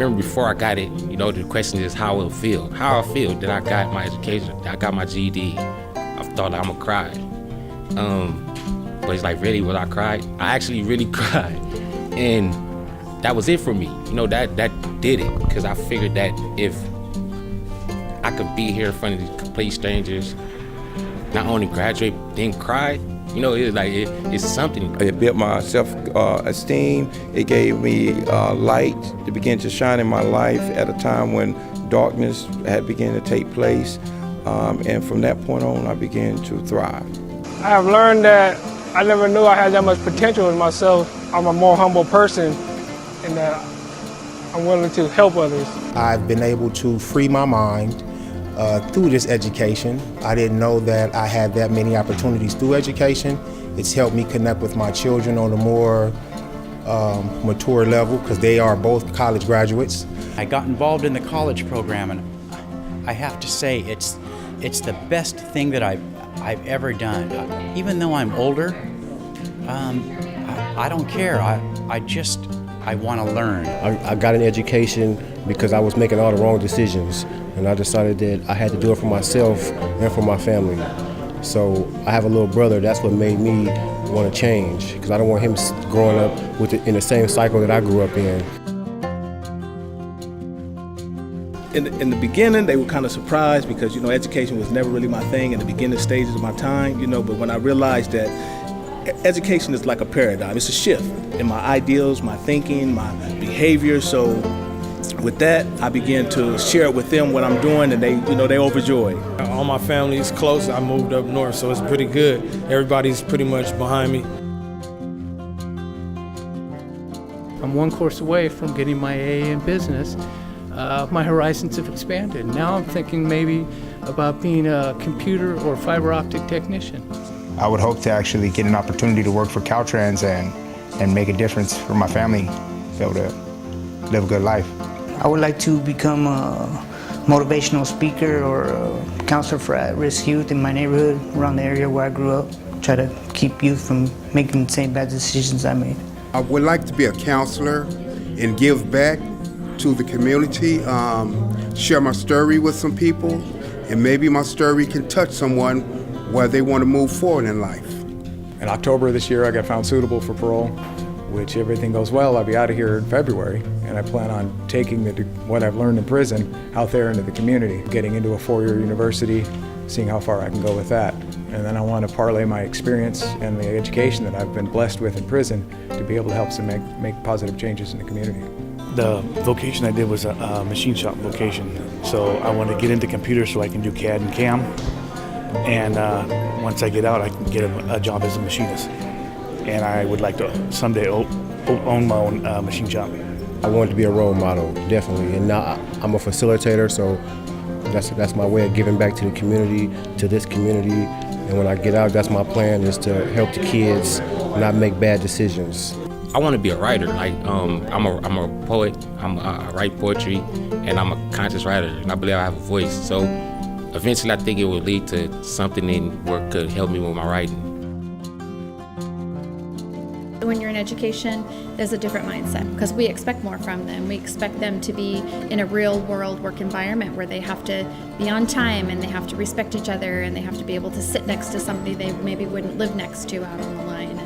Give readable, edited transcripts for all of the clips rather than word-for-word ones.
remember before I got it, you know, the question is how it feel. How I feel that I got my education, that I got my GED. I thought I'm gonna cry. But it's like, really, will I cry? I actually really cried. And that was it for me. You know, that did it. Because I figured that if I could be here in front of these complete strangers, not only graduate, then cry, you know, it's something. It built my self-esteem. It gave me light to begin to shine in my life at a time when darkness had begun to take place. And from that point on, I began to thrive. I have learned that I never knew I had that much potential in myself. I'm a more humble person, and that I'm willing to help others. I've been able to free my mind through this education. I didn't know that I had that many opportunities through education. It's helped me connect with my children on a more mature level because they are both college graduates. I got involved in the college program, and I have to say it's the best thing that I've ever done. Even though I'm older, I don't care. I want to learn. I got an education because I was making all the wrong decisions, and I decided that I had to do it for myself and for my family. So I have a little brother. That's what made me want to change, because I don't want him growing up in the same cycle that I grew up in. In the beginning, they were kind of surprised because, you know, education was never really my thing in the beginning stages of my time, you know, but when I realized that education is like a paradigm, it's a shift in my ideals, my thinking, my behavior. So with that, I began to share it with them what I'm doing, and they overjoyed. All my family is close. I moved up north, so it's pretty good. Everybody's pretty much behind me. I'm one course away from getting my AA in business. My horizons have expanded. Now I'm thinking maybe about being a computer or fiber optic technician. I would hope to actually get an opportunity to work for Caltrans and make a difference for my family, be able to live a good life. I would like to become a motivational speaker or a counselor for at-risk youth in my neighborhood, around the area where I grew up. Try to keep youth from making the same bad decisions I made. I would like to be a counselor and give back to the community, share my story with some people, and maybe my story can touch someone where they want to move forward in life. In October this year, I got found suitable for parole, which, if everything goes well, I'll be out of here in February, and I plan on taking what I've learned in prison out there into the community, getting into a four-year university, seeing how far I can go with that. And then I want to parlay my experience and the education that I've been blessed with in prison to be able to help some make positive changes in the community. The vocation I did was a machine shop vocation, so I want to get into computers so I can do CAD and CAM, and once I get out I can get a job as a machinist, and I would like to someday own my own machine shop. I wanted to be a role model, definitely, and now I'm a facilitator, so that's my way of giving back to the community, to this community, and when I get out, that's my plan, is to help the kids not make bad decisions. I want to be a writer. Like I'm a poet. I write poetry, and I'm a conscious writer, and I believe I have a voice. So eventually, I think it will lead to something in where it could help me with my writing. When you're in education, there's a different mindset because we expect more from them. We expect them to be in a real world work environment where they have to be on time and they have to respect each other and they have to be able to sit next to somebody they maybe wouldn't live next to out on the line.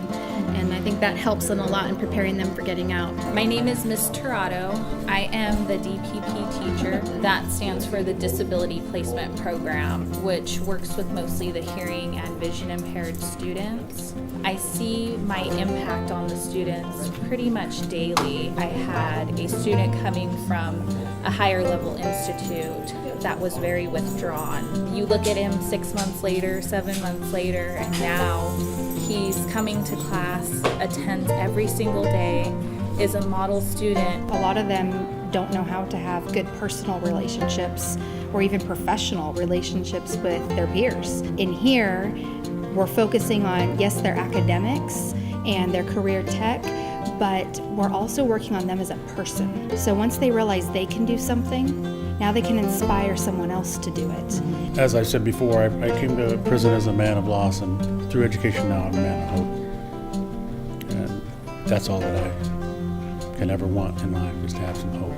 And I think that helps them a lot in preparing them for getting out. My name is Ms. Tirado. I am the DPP teacher. That stands for the Disability Placement Program, which works with mostly the hearing and vision impaired students. I see my impact on the students pretty much daily. I had a student coming from a higher level institute that was very withdrawn. You look at him 6 months later, 7 months later, and now he's coming to class, attends every single day, is a model student. A lot of them don't know how to have good personal relationships or even professional relationships with their peers. In here, we're focusing on, yes, their academics and their career tech, but we're also working on them as a person. So once they realize they can do something, now they can inspire someone else to do it. As I said before, I came to prison as a man of loss, and through education now I'm a man of hope. And that's all that I can ever want in life, is to have some hope.